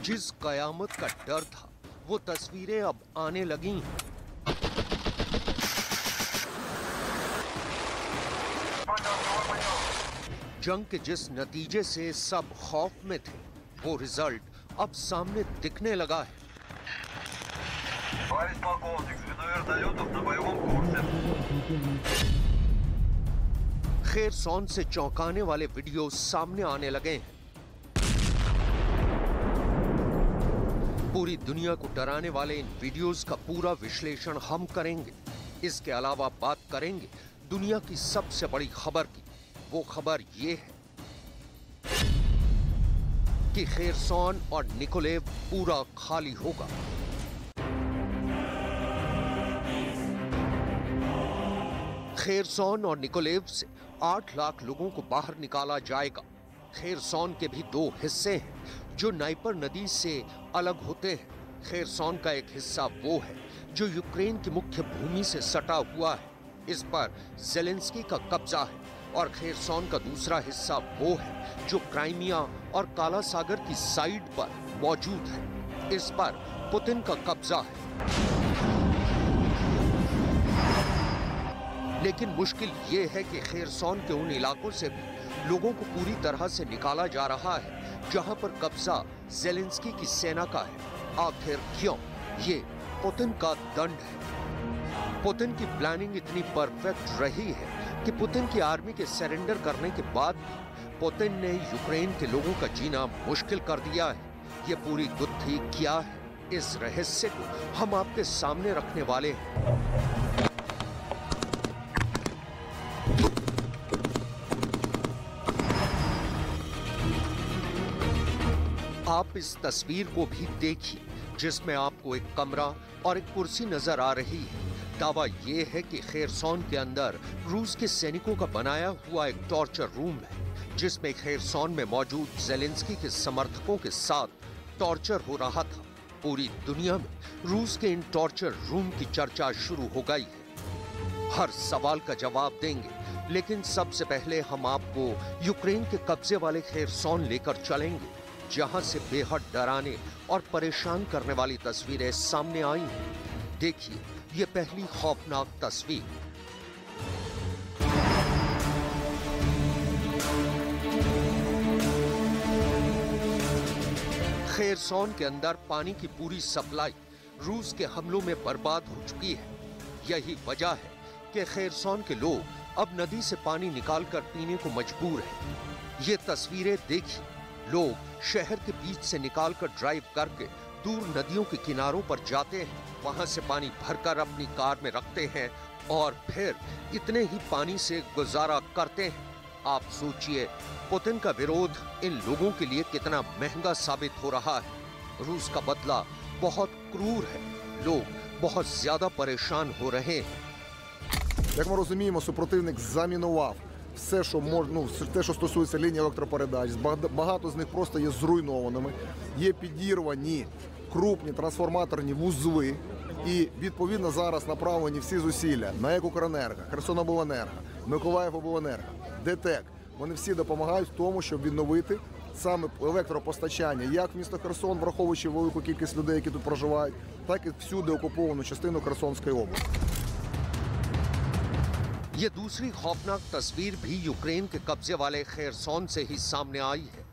जिस कयामत का डर था वो तस्वीरें अब आने लगी। जंग के जिस नतीजे से सब खौफ में थे वो रिजल्ट अब सामने दिखने लगा है। खेरसौन से चौंकाने वाले वीडियो सामने आने लगे हैं। पूरी दुनिया को डराने वाले इन वीडियोस का पूरा विश्लेषण हम करेंगे। इसके अलावा बात करेंगे दुनिया की सबसे बड़ी खबर की। वो खबर ये है कि खेरसौन और निकोलेव पूरा खाली होगा। खेरसौन और निकोलेव से 8 लाख लोगों को बाहर निकाला जाएगा। खेरसौन के भी 2 हिस्से हैं जो नाइपर नदी से अलग होते हैं। खेरसौन का एक हिस्सा वो है जो यूक्रेन की मुख्य भूमि से सटा हुआ है, इस पर ज़ेलेंस्की का कब्जा है, और खेरसौन का दूसरा हिस्सा वो है जो क्राइमिया और काला सागर की साइड पर मौजूद है, इस पर पुतिन का कब्जा है। लेकिन मुश्किल ये है कि खेरसौन के उन इलाकों से भी लोगों को पूरी तरह से निकाला जा रहा है जहां पर कब्जा ज़ेलेंस्की की सेना का है। आखिर क्यों? ये पुतिन का दंड है। पुतिन की प्लानिंग इतनी परफेक्ट रही है कि पुतिन की आर्मी के सरेंडर करने के बाद भी पुतिन ने यूक्रेन के लोगों का जीना मुश्किल कर दिया है। ये पूरी गुत्थी क्या है, इस रहस्य को हम आपके सामने रखने वाले हैं। आप इस तस्वीर को भी देखिए जिसमें आपको एक कमरा और एक कुर्सी नजर आ रही है। दावा यह है कि खेरसौन के अंदर रूस के सैनिकों का बनाया हुआ एक टॉर्चर रूम है जिसमें खेरसौन में मौजूद ज़ेलेंस्की के समर्थकों के साथ टॉर्चर हो रहा था। पूरी दुनिया में रूस के इन टॉर्चर रूम की चर्चा शुरू हो गई है। हर सवाल का जवाब देंगे, लेकिन सबसे पहले हम आपको यूक्रेन के कब्जे वाले खेरसौन लेकर चलेंगे जहां से बेहद डराने और परेशान करने वाली तस्वीरें सामने आई हैं। देखिए ये पहली खौफनाक तस्वीर। खेरसौन के अंदर पानी की पूरी सप्लाई रूस के हमलों में बर्बाद हो चुकी है। यही वजह है कि खेरसौन के लोग अब नदी से पानी निकालकर पीने को मजबूर हैं। ये तस्वीरें देखिए, लोग शहर के बीच से निकालकर ड्राइव करके दूर नदियों के किनारों पर जाते हैं, वहां से पानी भरकर अपनी कार में रखते हैं और फिर इतने ही पानी से गुजारा करते हैं। आप सोचिए पुतिन का विरोध इन लोगों के लिए कितना महंगा साबित हो रहा है। रूस का बदला बहुत क्रूर है, लोग बहुत ज्यादा परेशान हो रहे हैं। Як ми розуміємо, супротивник замінував все, що можна, те, що стосується лінії електропередач, багато з них просто є зруйнованими, є підірвані крупні трансформаторні вузли, і відповідно зараз направлені всі зусилля на Укренерго, Херсонобленерго, Миколаївобленерго, ДТЕК. Вони всі допомагають в тому, щоб відновити саме електропостачання як в місто Херсон, враховуючи велику кількість людей, які тут проживають, так і всюди окуповану частину Херсонської області. ये दूसरी खौफनाक तस्वीर भी यूक्रेन के कब्जे वाले खेरसौन से ही सामने आई है।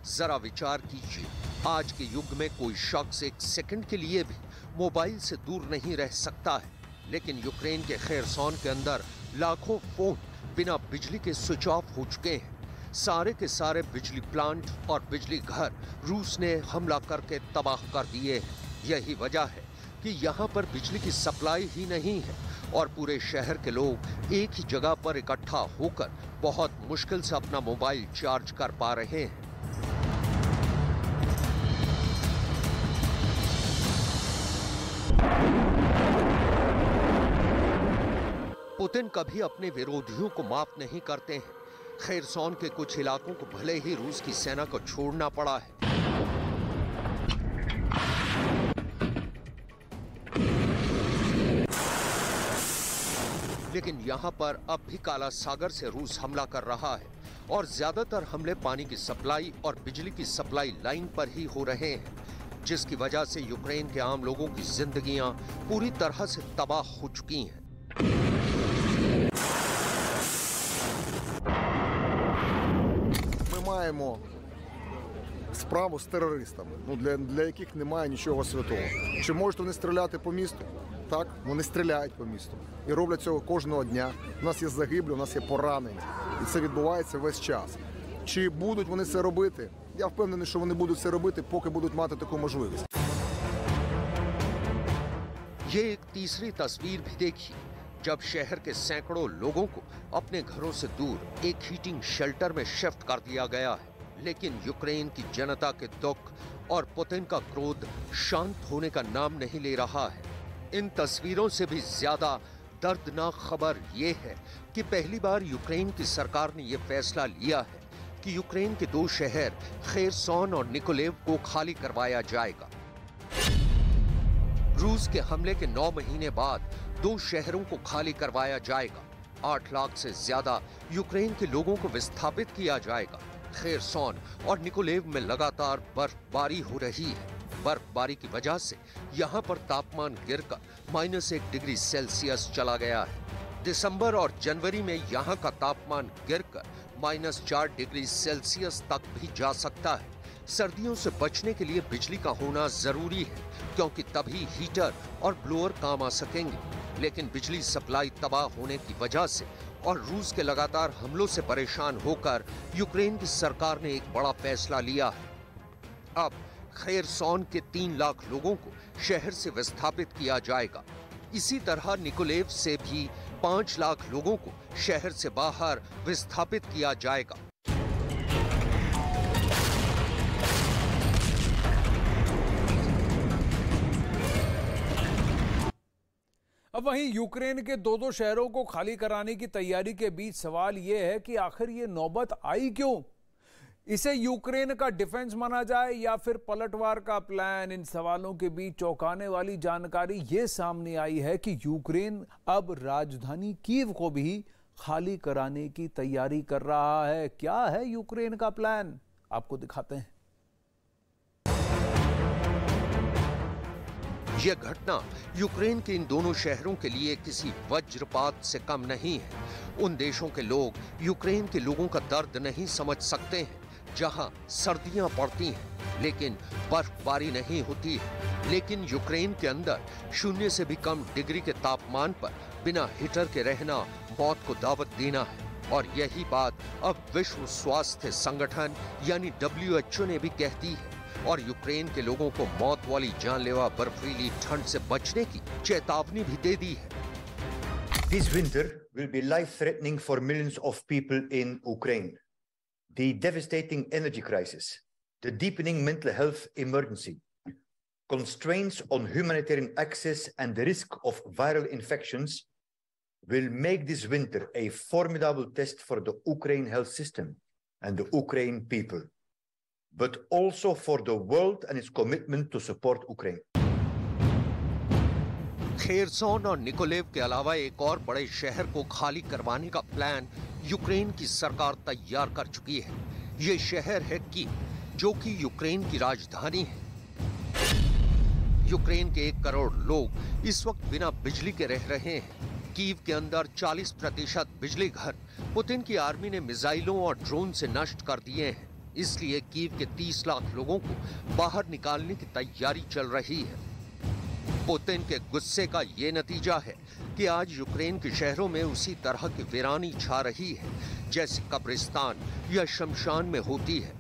जरा विचार कीजिए, आज के युग में कोई शख्स एक सेकंड के लिए भी मोबाइल से दूर नहीं रह सकता है, लेकिन यूक्रेन के खेरसौन के अंदर लाखों फोन बिना बिजली के स्विच ऑफ हो चुके हैं। सारे के सारे बिजली प्लांट और बिजली घर रूस ने हमला करके तबाह कर दिए हैं। यही वजह है कि यहाँ पर बिजली की सप्लाई ही नहीं है और पूरे शहर के लोग एक ही जगह पर इकट्ठा होकर बहुत मुश्किल से अपना मोबाइल चार्ज कर पा रहे हैं। पुतिन कभी अपने विरोधियों को माफ नहीं करते हैं। खेरसौन के कुछ इलाकों को भले ही रूस की सेना को छोड़ना पड़ा है, लेकिन यहाँ पर अब भी काला सागर से रूस हमला कर रहा है और ज्यादातर हमले पानी की सप्लाई और बिजली की सप्लाई लाइन पर ही हो रहे हैं। जिसकी वजह से यूक्रेन के आम लोगों की जिंदगियां पूरी तरह से तबाह हो चुकी हैं। Ми маємо справу з терористами, для яких немає нічого святого. Чи можуть вони стріляти по місту? Так, вони стріляють по місту. І роблять цього кожного дня. У нас є загиблі, у нас є поранені. І це відбувається весь час. Чи будуть вони це робити? Я впевнений, що вони будуть це робити, поки будуть мати таку можливість. ये एक तीसरी तस्वीर भी देखिए, जब शहर के सैकड़ों लोगों को अपने घरों से दूर एक हीटिंग शेल्टर में शिफ्ट कर दिया गया है। लेकिन यूक्रेन की जनता के दुख और पुतिन का क्रोध शांत होने का नाम नहीं ले रहा है। इन तस्वीरों से भी ज्यादा दर्दनाक खबर यह है कि पहली बार यूक्रेन की सरकार ने यह फैसला लिया है कि यूक्रेन के 2 शहर खेरसोन और निकोलेव को खाली करवाया जाएगा। रूस के हमले के 9 महीने बाद 2 शहरों को खाली करवाया जाएगा। 8 लाख से ज्यादा यूक्रेन के लोगों को विस्थापित किया जाएगा। खेरसोन और निकोलेव में लगातार बर्फबारी हो रही है। बर्फबारी की वजह से यहां पर तापमान गिरकर -1 डिग्री सेल्सियस चला गया है। दिसंबर और जनवरी में यहां का तापमान गिरकर -4 डिग्री सेल्सियस तक भी जा सकता है। सर्दियों से बचने के लिए बिजली का होना जरूरी है, क्योंकि तभी हीटर और ब्लोअर काम आ सकेंगे। लेकिन बिजली सप्लाई तबाह होने की वजह से और रूस के लगातार हमलों से परेशान होकर यूक्रेन की सरकार ने एक बड़ा फैसला लिया है। अब खेरसोन के 3 लाख लोगों को शहर से विस्थापित किया जाएगा। इसी तरह निकोलेव से भी 5 लाख लोगों को शहर से बाहर विस्थापित किया जाएगा। अब वहीं यूक्रेन के 2 शहरों को खाली कराने की तैयारी के बीच सवाल यह है कि आखिर ये नौबत आई क्यों? इसे यूक्रेन का डिफेंस माना जाए या फिर पलटवार का प्लान? इन सवालों के बीच चौंकाने वाली जानकारी ये सामने आई है कि यूक्रेन अब राजधानी कीव को भी खाली कराने की तैयारी कर रहा है। क्या है यूक्रेन का प्लान, आपको दिखाते हैं। यह घटना यूक्रेन के इन दोनों शहरों के लिए किसी वज्रपात से कम नहीं है। उन देशों के लोग यूक्रेन के लोगों का दर्द नहीं समझ सकते हैं, जहां सर्दियां पड़ती हैं लेकिन बर्फबारी नहीं होती है। लेकिन यूक्रेन के अंदर 0 से भी कम डिग्री के तापमान पर बिना हीटर के रहना मौत को दावत देना है। और यही बात अब विश्व स्वास्थ्य संगठन यानी WHO ने भी कहती है और यूक्रेन के लोगों को मौत वाली जानलेवा बर्फीली ठंड से बचने की चेतावनी भी दे दी है। This winter will be life-threatening for millions of people in Ukraine. The devastating energy crisis, the deepening mental health emergency, constraints on humanitarian access and the risk of viral infections will make this winter a formidable test for the Ukraine health system and the Ukraine people, but also for the world and its commitment to support Ukraine. Kherson और Nikolaev के अलावा एक और बड़े शहर को खाली करवाने का प्लान यूक्रेन की सरकार तैयार कर चुकी है। ये शहर है कीव, जो कि यूक्रेन की राजधानी है। यूक्रेन के 1 करोड़ लोग इस वक्त बिना बिजली के रह रहे हैं। कीव के अंदर 40% बिजली घर पुतिन की आर्मी ने मिसाइलों और ड्रोन से नष्ट कर दिए हैं। इसलिए कीव के 30 लाख लोगों को बाहर निकालने की तैयारी चल रही है। पुतिन के गुस्से का ये नतीजा है कि आज यूक्रेन के शहरों में उसी तरह की वीरानी छा रही है जैसे कब्रिस्तान या शमशान में होती है।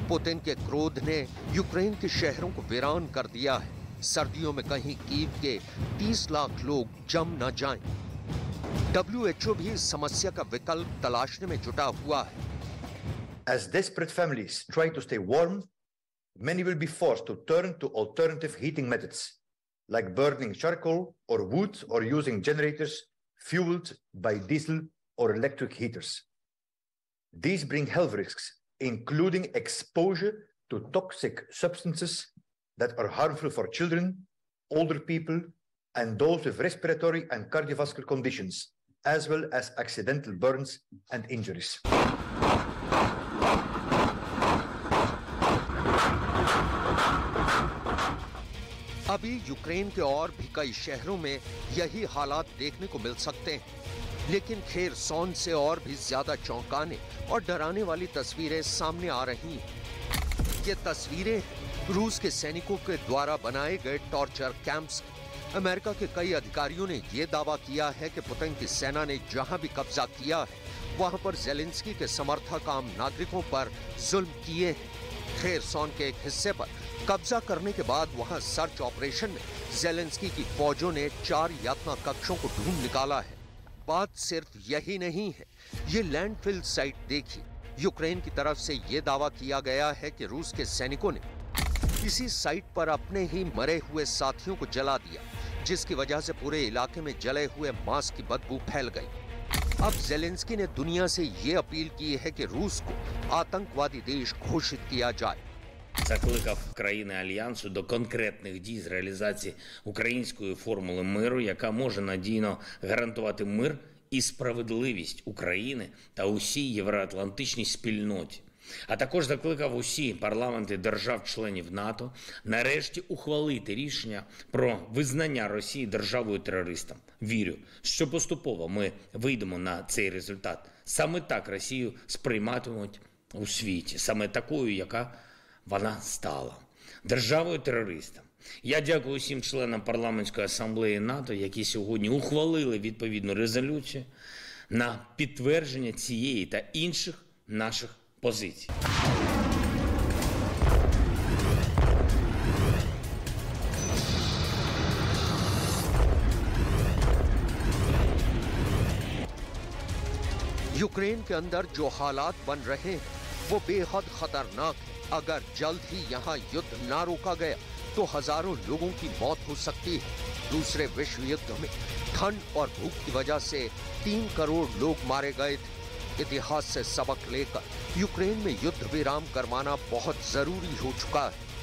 पुतिन के क्रोध ने यूक्रेन के शहरों को वीरान कर दिया है। सर्दियों में कहीं कीव के 30 लाख लोग जम न जाएं। WHO भी इस समस्या का विकल्प तलाशने में जुटा हुआ है। As desperate families try to stay warm, many will be forced to turn to alternative heating methods, like burning charcoal or wood or using generators fueled by diesel or electric heaters. These bring health risks, including exposure to toxic substances that are harmful for children, older people, and those with respiratory and cardiovascular conditions, as well as accidental burns and injuries. अभी Ukraine के और भी कई शहरों में यही हालात देखने को मिल सकते हैं, लेकिन खेरसोन से और भी ज्यादा चौंकाने और डराने वाली तस्वीरें सामने आ रही हैं। ये तस्वीरें रूस के सैनिकों के द्वारा बनाए गए टॉर्चर कैंप्स। अमेरिका के कई अधिकारियों ने यह दावा किया है कि पुतिन की सेना ने जहां भी कब्जा किया है, वहां पर ज़ेलेंस्की के समर्थक आम नागरिकों पर जुल्म किए हैं। खेरसोन के एक हिस्से पर कब्जा करने के बाद वहां सर्च ऑपरेशन में ज़ेलेंस्की की फौजों ने 4 यातना कक्षों को ढूंढ निकाला है। बात सिर्फ यही नहीं है, ये लैंडफिल साइट देखिए। यूक्रेन की तरफ से यह दावा किया गया है कि रूस के सैनिकों ने इसी साइट पर अपने ही मरे हुए साथियों को जला दिया, जिसकी वजह से पूरे इलाके में जले हुए मांस की बदबू फैल गई। अब ज़ेलेंस्की ने दुनिया से ये अपील की है कि रूस को आतंकवादी देश घोषित किया जाए। Закликав країни Альянсу до конкретних дій з реалізації української формули миру, яка може надійно гарантувати мир і справедливість України та усій євроатлантичній спільноті. А також закликав усі парламенти держав-членів НАТО нарешті ухвалити рішення про визнання Росії державою-терористом. Вірю, що поступово ми вийдемо на цей результат. Саме так Росію сприйматимуть у світі, саме такою, яка вона стала державою-терористом. Я дякую усім членам парламентської асамблеї НАТО, які сьогодні ухвалили відповідну резолюцію на підтвердження цієї та інших наших позицій. यूक्रेन के अंदर जो हालात बन रहे हैं वो बेहद खतरनाक है। अगर जल्द ही यहाँ युद्ध ना रोका गया तो हजारों लोगों की मौत हो सकती है। दूसरे विश्व युद्ध में ठंड और भूख की वजह से 3 करोड़ लोग मारे गए थे। इतिहास से सबक लेकर यूक्रेन में युद्ध विराम करवाना बहुत जरूरी हो चुका है।